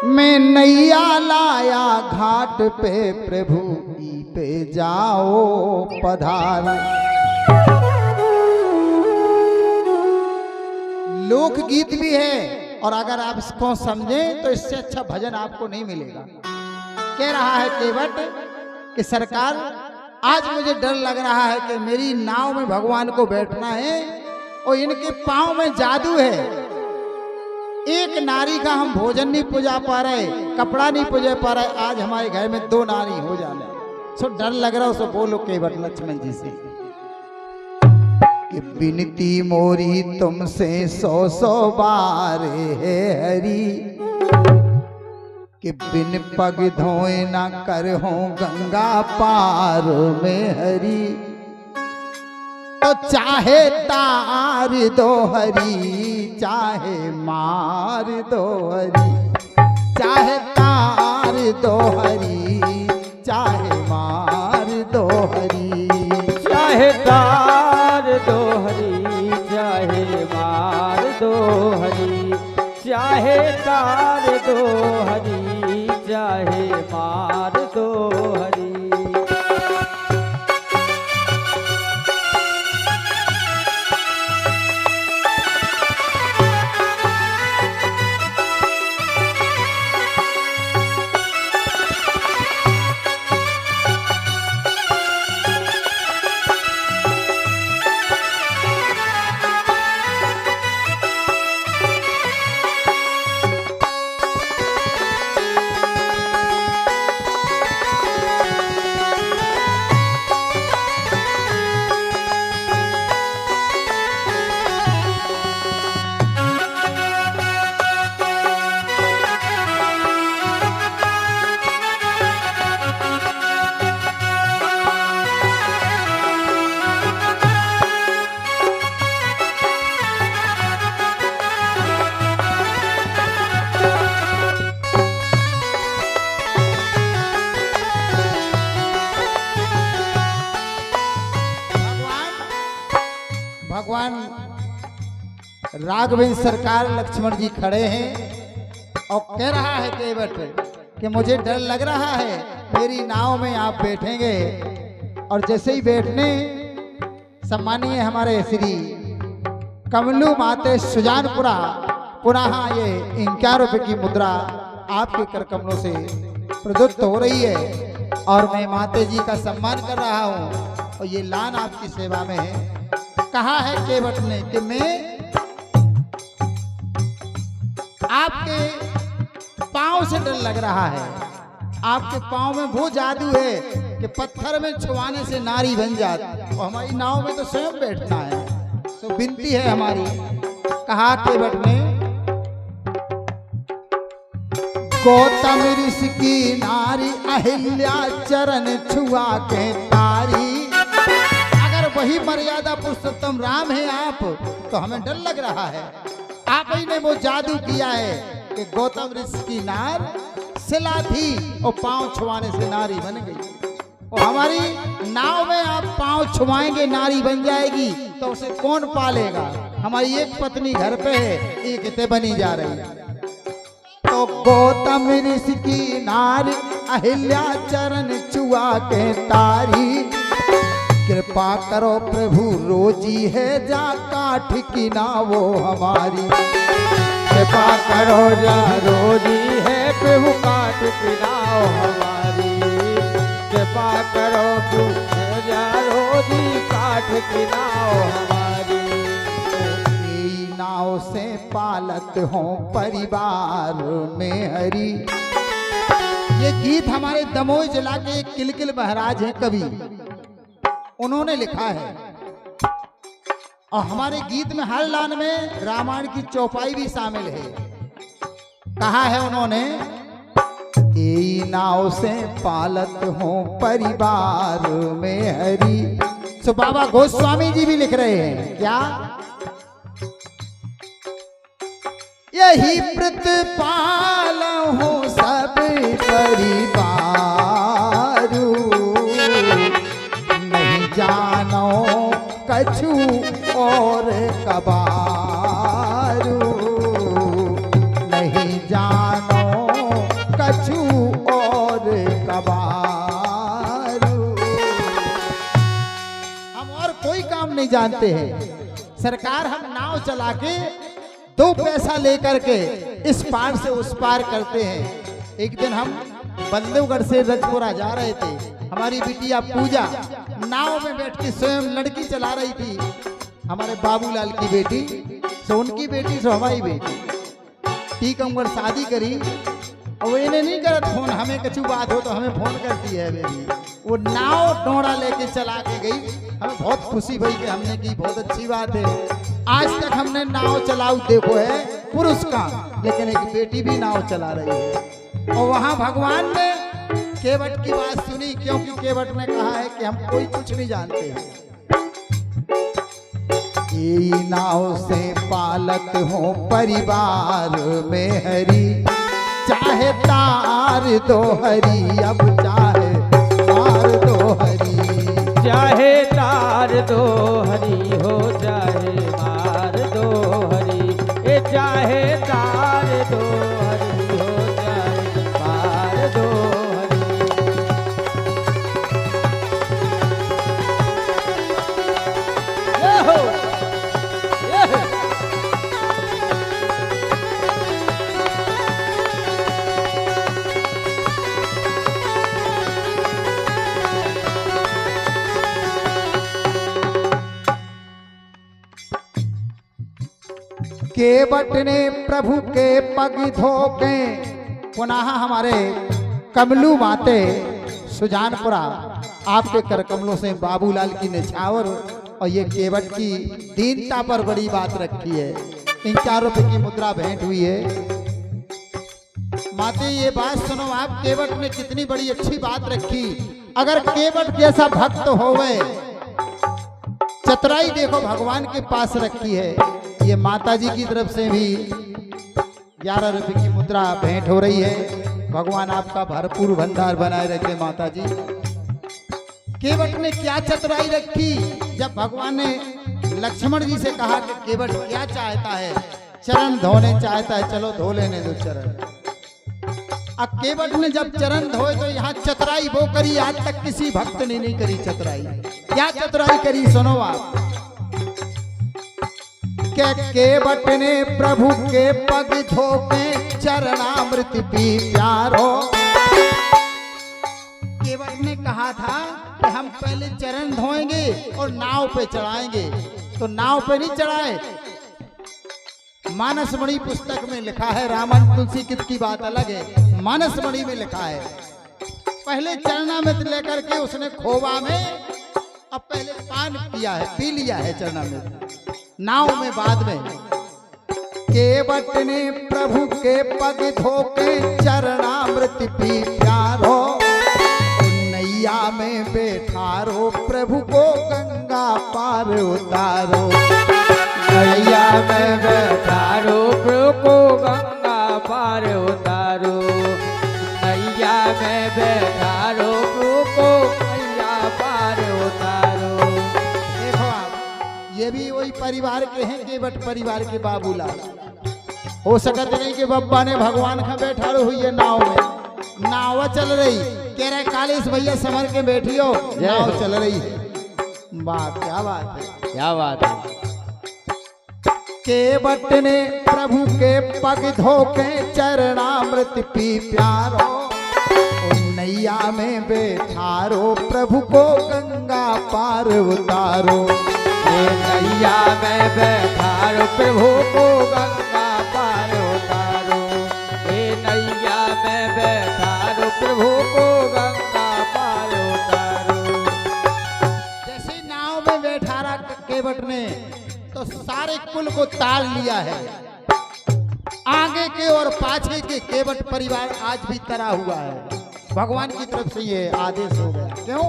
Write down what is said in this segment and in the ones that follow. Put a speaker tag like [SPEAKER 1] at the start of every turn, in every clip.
[SPEAKER 1] मैं नैया लाया घाट पे प्रभु ई पे जाओ पधार। लोकगीत भी है और अगर आप इसको समझें तो इससे अच्छा भजन आपको नहीं मिलेगा। कह रहा है केवट कि सरकार आज मुझे डर लग रहा है कि मेरी नाव में भगवान को बैठना है और इनके पांव में जादू है। एक नारी का हम भोजन नहीं पुजा पा रहे, कपड़ा नहीं पुजा पा रहे, आज हमारे घर में 2 नारी हो जाने। सो डर लग रहा है। सो बोलो केवट लक्ष्मण जी से कि बिनती मोरी तुमसे 100 बार है हरि, कि बिन पग धोए ना कर हो गंगा पार में हरि। तो चाहे तार दो हरि, चाहे मार दो हरि, चाहे तार दो हरि, चाहे मार दो हरि।
[SPEAKER 2] चाहे तार दो हरि, चाहे मार दो हरि, चाहे तार दो हरि, चाहे मार दो हरि।
[SPEAKER 1] भगवान राघवेंद्र सरकार लक्ष्मण जी खड़े हैं और कह रहा है केवट कि मुझे डर लग रहा है, मेरी नाव में आप बैठेंगे। और जैसे ही बैठने सम्मानीय हमारे श्री कमलू माते सुजानपुरा पुनः ये 51 रुपये की मुद्रा आपके कर कमलों से प्रदत्त हो रही है और मैं माते जी का सम्मान कर रहा हूँ और ये लान आपकी सेवा में है। कहा है केवट ने कि मैं आपके पांव से डर लग रहा है, आपके पांव में वो जादू है कि पत्थर में छुआने से नारी बन जाती और हमारी नाव में तो स्वयं बैठना है। तो विनती है हमारी। कहा केवट ने गौतम ऋषि की नारी अहिल्या चरण छुआ के तारी। वही मर्यादा पुरुषोत्तम राम है आप, तो हमें डर लग रहा है। आप ही ने वो जादू किया है कि गौतम ऋषि की नार सिला थी और पांव छुआने से नारी बन गई। और हमारी नाव में आप पांव छुआएंगे नारी बन जाएगी, तो उसे कौन पालेगा? हमारी एक पत्नी घर पे है, एक इतने बनी जा रही है। तो गौतम ऋषि की नार अहिल्या चरण छुआ के तारी। कृपा करो प्रभु रोजी है जा काठ की नावो हमारी।
[SPEAKER 2] कृपा करो जा रोजी है प्रभु काठ की नाव हमारी। कृपा करो प्रभु जा रोजी काठ की नाव हमारी।
[SPEAKER 1] यही नाव से पालत हो परिवार में हरि। ये गीत हमारे दमोह जिला के किलकिल महाराज हैं कवि, उन्होंने लिखा है। और हमारे गीत में हर लाइन में रामायण की चौपाई भी शामिल है। कहा है उन्होंने ए नाव से पालत हो परिवार में हरि। सो बाबा गोस्वामी जी भी लिख रहे हैं क्या? यही प्रतिपाल हो सब परिवार, जानो कछु और कबारू, नहीं जानो नहीं जानते हैं। सरकार हम नाव चला के 2 पैसा लेकर के इस पार से उस पार करते हैं। एक दिन हम बल्लभगढ़ से रजपुरा जा रहे थे, हमारी बिटिया पूजा नाव में बैठ के स्वयं लड़की चला रही थी, हमारे बाबूलाल की बेटी सो उनकी बेटी सो हमारी बेटी। ठीक उम्र शादी करी और वो इन्हें नहीं करत फोन, हमें कछु बात हो तो हमें फोन करती है बेबी। वो नाव डोड़ा लेके चला के गई, हमें बहुत खुशी भई कि हमने की, बहुत अच्छी बात है। आज तक हमने नाव चलाऊ देखो है पुरुष का, लेकिन एक बेटी भी नाव चला रही है। और वहां भगवान ने केवट की बात सुनी, क्योंकि केवट ने कहा है कि हम कोई कुछ नहीं जानते हैं। ये नाव से पालत हो परिवार में हरी, चाहे तार दो हरी, अब चाहे तार दो हरी,
[SPEAKER 2] चाहे तार दो हरी हो चाहे मार दो हरी, ए चाहे तार दो हरी हो चाहे मार दो हरी। ये हो, ये हो।
[SPEAKER 1] केवट ने प्रभु के पग धोके, पुनः हमारे कमलू माते सुजानपुरा आपके कर कमलों से बाबूलाल की निछावर और ये केवट की दीनता पर बड़ी बात रखी है। इन 4 रुपए की मुद्रा भेंट हुई है। माते ये बात सुनो, आप केवट ने कितनी बड़ी अच्छी बात रखी। अगर केवट जैसा भक्त होवे, चतुराई देखो भगवान के पास रखी है। ये माता जी की तरफ से भी 11 रुपए की मुद्रा भेंट हो रही है। भगवान आपका भरपूर भंडार बनाए रखे माता जी। केवट ने क्या चतुराई रखी, जब भगवान ने लक्ष्मण जी से कहा कि केवट क्या चाहता है, चरण धोने चाहता है, चलो धो लेने दो चरण। अब केवट ने जब चरण धोए तो यहाँ चतुराई वो करी, आज तक किसी भक्त ने नहीं करी चतुराई। क्या चतुराई करी सुनो आप। के केवट ने प्रभु के पग धोके चरणामृत पी प्यारो। केवट ने कहा था कि हम पहले चरण धोएंगे और नाव पे चढ़ाएंगे, तो नाव पे नहीं चढ़ाए। मानसमणि पुस्तक में लिखा है, रामायण तुलसी कित की बात अलग है, मानसमणि में लिखा है पहले चरणामृत लेकर के उसने खोवा में, अब पहले पान किया है, पी लिया है चरणामृत, नाव में बाद में। केवट ने प्रभु के पग धोके चरणामृत पी प्यारो, नैया में बैठारो प्रभु को गंगा पार उतारो।
[SPEAKER 2] नैया में बैठारो प्रभु को गंगा पार उतारो, नैया में बैठारो प्रभु को गंगा पार उतारो।
[SPEAKER 1] देखो आप, ये भी वही परिवार के हैं, केवट परिवार के बाबूलाल। हो सकत नहीं कि बब्बा ने भगवान का बैठारो हुई है नाव में, नाव चल रही, कह रहे कालेश भैया संभर के बैठियो, नाव चल रही है। वाह क्या बात है,
[SPEAKER 2] क्या बात है।
[SPEAKER 1] केवट ने प्रभु के पग धोके चरणामृत पी प्यारो, नैया में बैठारो प्रभु को गंगा पार उतारो।
[SPEAKER 2] नैया में बैठारो प्रभु को गंगा पार उतारो, नैया में बैठारो प्रभु को गंगा पार उतारो।
[SPEAKER 1] जैसे नाव में बैठा रहा केवट ने तो सारे कुल को ताल लिया है। आगे के और पाछे के केवट परिवार आज भी तरा हुआ है। भगवान की तरफ से ये आदेश हो गया। क्यों?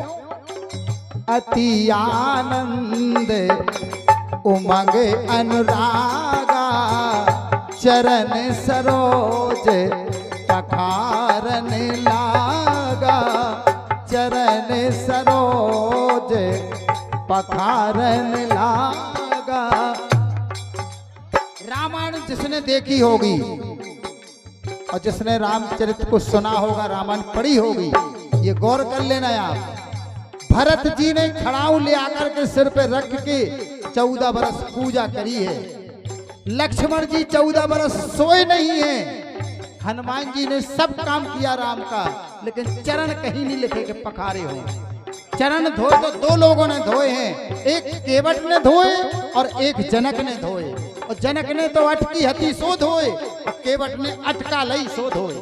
[SPEAKER 1] अति आनंद उमंग अनुरागा, चरण सरोज पखारन लागा, चरण सरोज पखारन लागा। रामायण जिसने देखी होगी और जिसने रामचरित्र को सुना होगा, रामायण पढ़ी होगी, ये गौर कर लेना आप। भरत जी ने खड़ाऊ ले आकर के सिर पे रख के 14 बरस पूजा करी है। लक्ष्मण जी 14 बरस सोए नहीं है। हनुमान जी ने सब काम किया राम का, लेकिन चरण कहीं नहीं लिखे कि पखारे हो। चरण धोए तो 2 लोगों ने धोए हैं, एक केवट ने धोए और एक जनक ने धोए। और जनक ने तो अटकी हती सो धोए और केवट ने अटका लई सो धोए।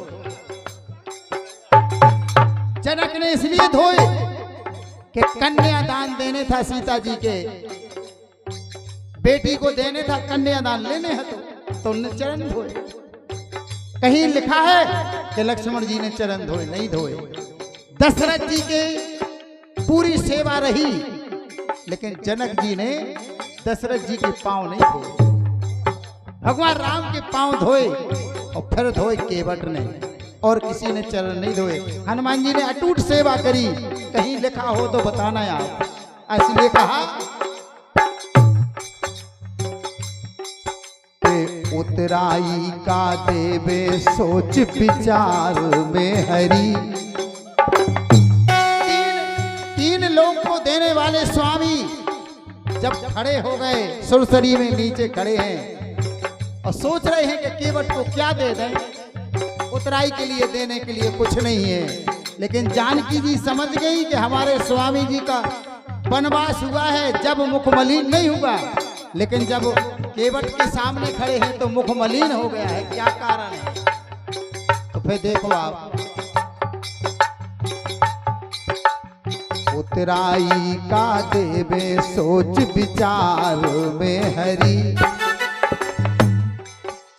[SPEAKER 1] जनक ने इसलिए धोए कि कन्यादान देने था सीता जी के, बेटी को देने था, कन्यादान लेने है तो उन्होंने चरण धोए। कहीं लिखा है कि लक्ष्मण जी ने चरण धोए? नहीं धोए। दशरथ जी के पूरी सेवा रही, लेकिन जनक जी ने दशरथ जी के पांव नहीं धोए। भगवान राम के पांव धोए और फिर धोए केवट ने, और किसी ने चरण नहीं धोए। हनुमान जी ने अटूट सेवा करी। कहीं लिखा हो तो बताना यार। इसलिए कहा उतराई का देवे सोच विचार में हरी। तीन लोग को देने वाले स्वामी जब खड़े हो गए, सुरसरी में नीचे खड़े हैं और सोच रहे हैं कि केवट को क्या दे दें। उतराई के लिए देने के लिए कुछ नहीं है, लेकिन जानकी जी समझ गई कि हमारे स्वामी जी का वनवास हुआ है, जब मुख मलिन नहीं हुआ, लेकिन जब केवट के सामने खड़े हैं तो मुख मलिन हो गया है। क्या कारण है? तो फिर देखो आप, उतराई का देवे सोच विचार में हरी।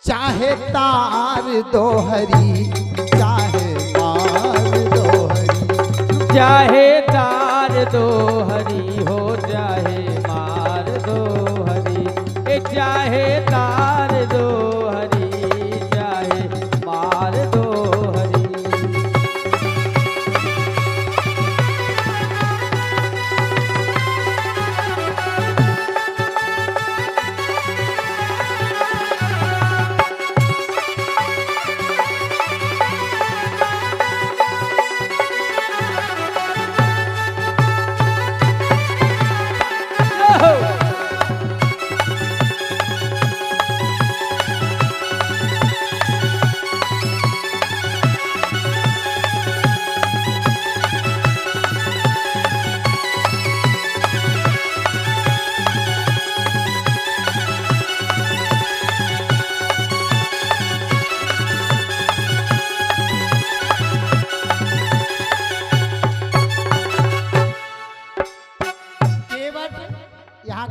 [SPEAKER 1] चाहे तार दो हरी, चाहे मार दो हरी।
[SPEAKER 2] चाहे तार दो हरी हो, चाहे मार दो हरी। चाहे तार दो हरी, चाहे मार दो हरी।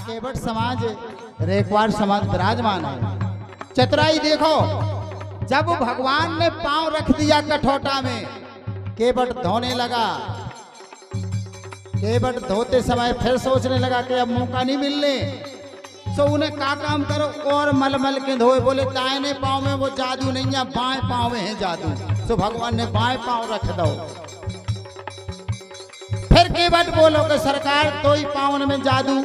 [SPEAKER 1] केवट समाज, रेखवाड़ समाज विराजमान है। चतुराई देखो, जब भगवान ने पांव रख दिया कठौटा में, केवट धोने लगा। केवट धोते समय फिर सोचने लगा कि अब मौका नहीं मिलने, तो उन्हें का काम करो और मलमल के धोए। बोले दाहिने पांव में वो जादू नहीं है, बाएं पांव में है जादू, तो भगवान ने बाएं पांव रख दो। फिर केवट बोलो कि सरकार दो ही पांव में जादू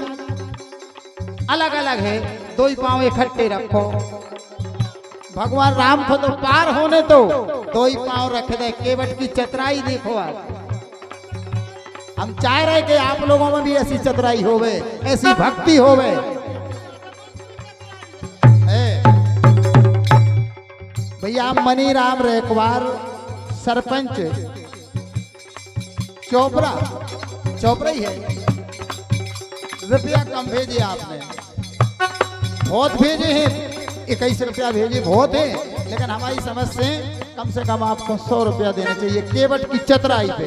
[SPEAKER 1] अलग अलग है, 2 ही पांव इकट्ठे रखो। भगवान राम को तो पार होने दो, 2 ही पांव रख दे। केवट की चतुराई देखो आप। हम चाह रहे कि आप लोगों में भी ऐसी चतुराई होवे, ऐसी भक्ति होवे। भैया मनी राम रेखवार सरपंच चोपड़ा ही है। रुपया कम भेजे आपने, बहुत भेजे हैं, 21 रुपया भेजे बहुत है, लेकिन हमारी समझ से कम आपको 100 रुपया देना चाहिए। केवट की चतुराई पे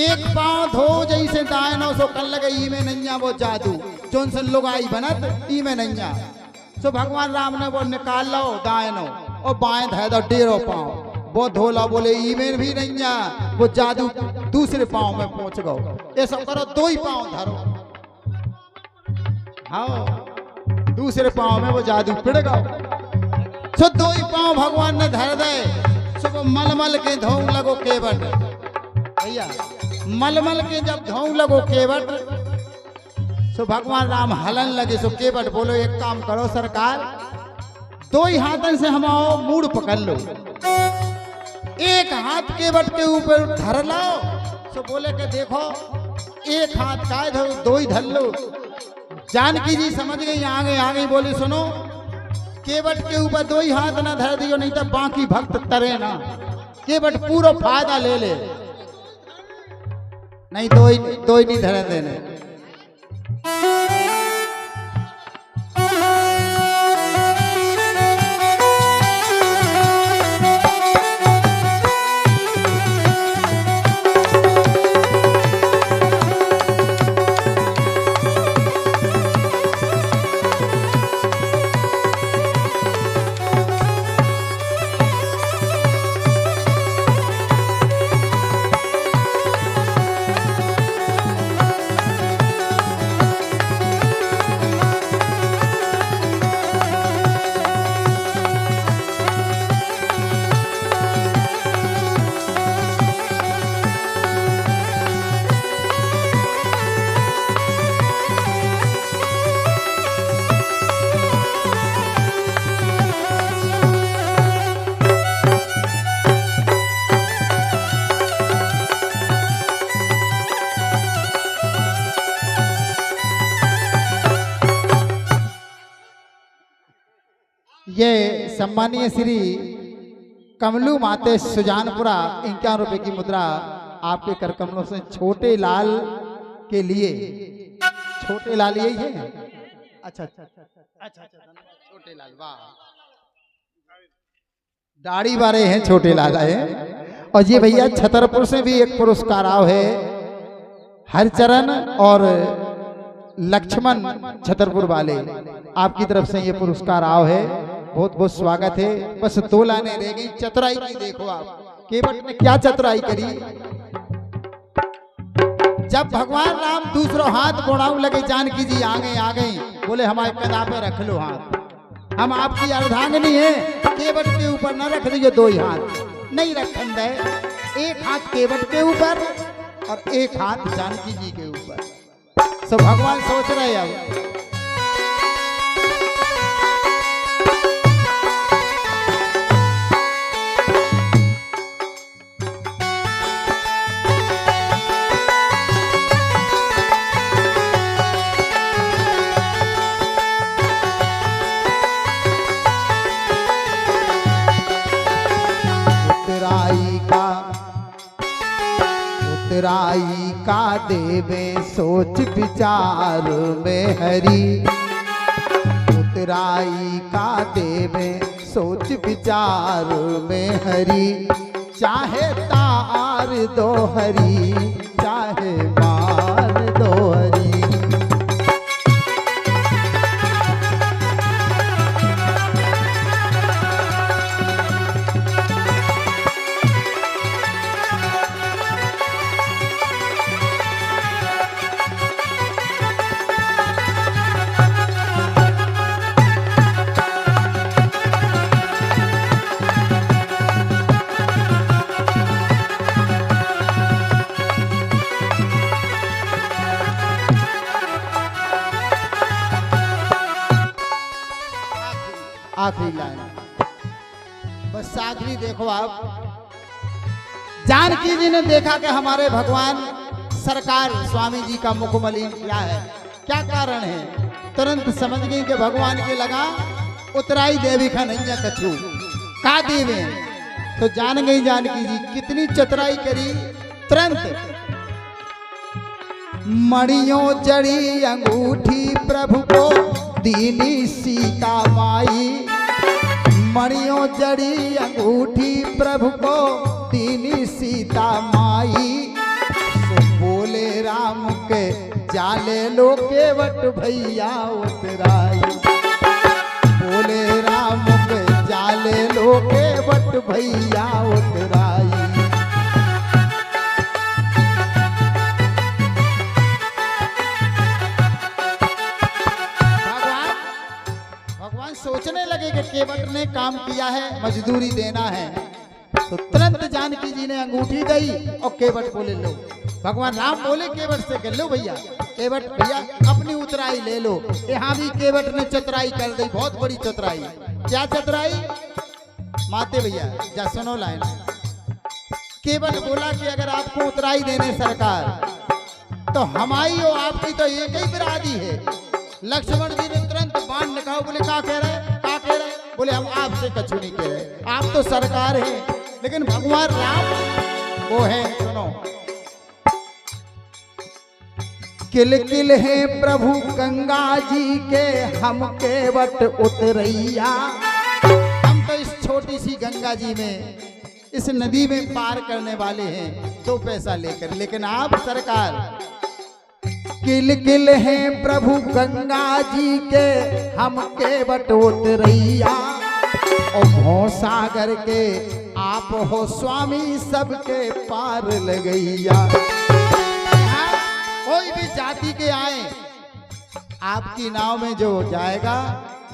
[SPEAKER 1] एक पांव धो जैसे दायनो सो कर लगे ई में नैया वो जादू जोन से लुगाई बनत ई में नैया। सो भगवान राम ने वो निकाल लो दायनो और बाएं धै दो 1.5 पांव, वो धोला। बोले ई में भी नैया, वो जादू दूसरे पांव में पहुंच गो। ऐसा करो 2 ही पांव धरो, हाँ दूसरे पांव में वो जादू पिड़ गो। सो 2 ही पांव भगवान ने धर दे। सो वो मलमल के धो लगो केवट। भैया मलमल के जब धो लगो केवट, सो भगवान राम हलन लगे। सो केवट बोलो एक काम करो सरकार, 2 ही हाथन से हम आओ मूड पकड़ लो, एक हाथ केवट के ऊपर धर लाओ। सो बोले कि देखो एक हाथ का है, दो ही धर लो। जानकी जी समझ गई, आ गई बोली सुनो, केवट के ऊपर दो ही हाथ ना धर दियो, नहीं तो बाकी भक्त तरे ना। केवट पूरा फायदा ले ले, नहीं दो ही नहीं धरे देने। ये सम्मानीय श्री कमलू माते सुजानपुरा 51 रुपए की मुद्रा आपके कर कमलों से छोटे लाल के लिए। छोटे लाल यही है? अच्छा, छोटे लाल, वाह, दाढ़ी वाले हैं छोटे लाल है। और ये भैया छतरपुर से भी एक पुरस्कार आओ है, हरचरण और लक्ष्मण छतरपुर वाले, आपकी तरफ से ये पुरस्कार आओ है, बहुत बहुत स्वागत है। बस 2 लाने रह गई, चतुराई की देखो आप, केवट ने क्या चतुराई करी। जब भगवान राम दूसरों हाथ बढ़ाऊ लगे, जानकी जी आ गई, बोले हमारे कदा पे रख लो हाथ, हम आपकी अर्धांगिनी है, केवट के ऊपर न रख दियो 2 ही हाथ, नहीं रखन दे। एक हाथ केवट के ऊपर और एक हाथ जानकी जी के ऊपर। सब भगवान सोच रहे अब उतराई का देवे सोच विचार में हरी। उतराई का देवे सोच विचार में हरी, चाहे तार दो हरी, चाहे मार दो हरी। आखिरी लाइन, बस आखिरी देखो आप। जानकी जी ने देखा कि हमारे भगवान सरकार स्वामी जी का मुख मलिन क्या है, क्या कारण है, तुरंत समझ गई कि भगवान के लगा उतराई देवी का नहीं कछू का देवे। तो जान गई जानकी जी कितनी चतुराई करी। तुरंत मणियों जड़ी अंगूठी प्रभु को दीनी सीता माई। मणियों जड़ी अंगूठी प्रभु को दीनी सीता माई। सो बोले राम के जाले लो केवट भैया उतराई। बोले राम के जाले लो केवट भैया उतराई। सोचने लगे कि केवट ने काम किया है, मजदूरी देना है। तो तुरंत जानकी जी ने अंगूठी दी और केवट बोले लो। भगवान राम बोले केवट से कर लो भैया, केवट भैया अपनी उतराई ले लो। यहाँ भी केवट ने चतुराई कर दी, बहुत बड़ी चतुराई। क्या चतुराई माते भैया, जा सुनो लाइन। केवट बोला कि अगर आपको उतराई देने सरकार तो हमारी और आपकी तो एक ही बिरादी है। लक्ष्मण जी ने तुरंत बाण निकाला, बोले क्या कह रहे क्या कह रहे? बोले हम आपसे कछु नहीं कह रहे, आप तो सरकार है, लेकिन भगवान राम वो है। सुनो, किल किल है प्रभु गंगा जी के हम केवट उतरैया। हम तो इस छोटी सी गंगा जी में, इस नदी में पार करने वाले हैं 2 पैसा लेकर, लेकिन आप सरकार किल किल है प्रभु गंगा जी के हम केवट उतरैया। और भौसागर के आप हो स्वामी सबके पार लगैया। कोई भी जाति के आए, आपकी नाव में जो जाएगा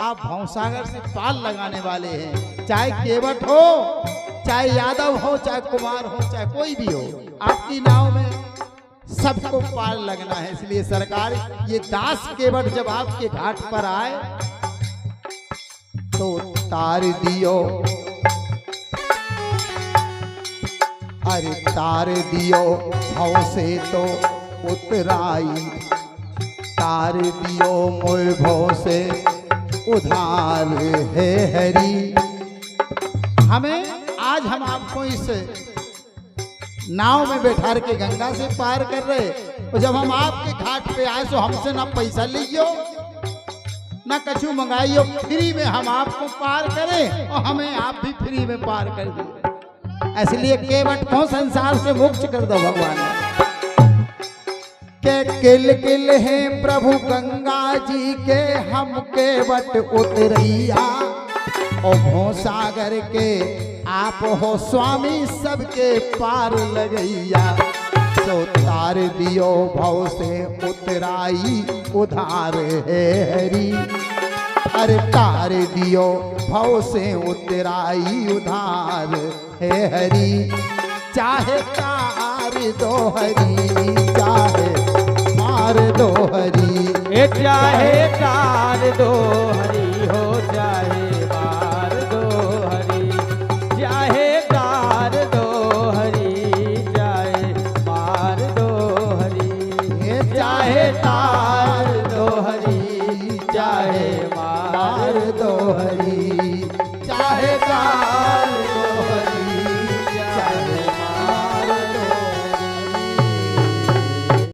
[SPEAKER 1] आप भौसागर से पार लगाने वाले हैं। चाहे केवट हो, चाहे यादव हो, चाहे कुमार हो, चाहे कोई भी हो, आपकी नाव में सबको पार लगना है। इसलिए सरकार ये दास केवट जब आपके घाट पर आए तो तार दियो, अरे तार दियो भव से तो उतराई, तार दियो मोय भव से उधार है हरी। हमें आज हम आपको इस नाव में बैठा के गंगा से पार कर रहे, और जब हम आपके घाट पे आए तो हमसे ना पैसा लियो ना कछु मंगाइयो, फ्री में हम आपको पार करें और हमें आप भी फ्री में पार कर दिए। इसलिए केवट को संसार से मुक्त कर दो भगवान के। किल किल है प्रभु गंगा जी के हम केवट उतरैया। और भौसागर के आप हो स्वामी सबके पार लगैया। सो तार दियो भव से उतराई उधार है हरी। अरे तार दियो भव से उतराई उधार है हरी। चाहे तार दो हरी, चाहे मार दो हरी,
[SPEAKER 2] चाहे तार दो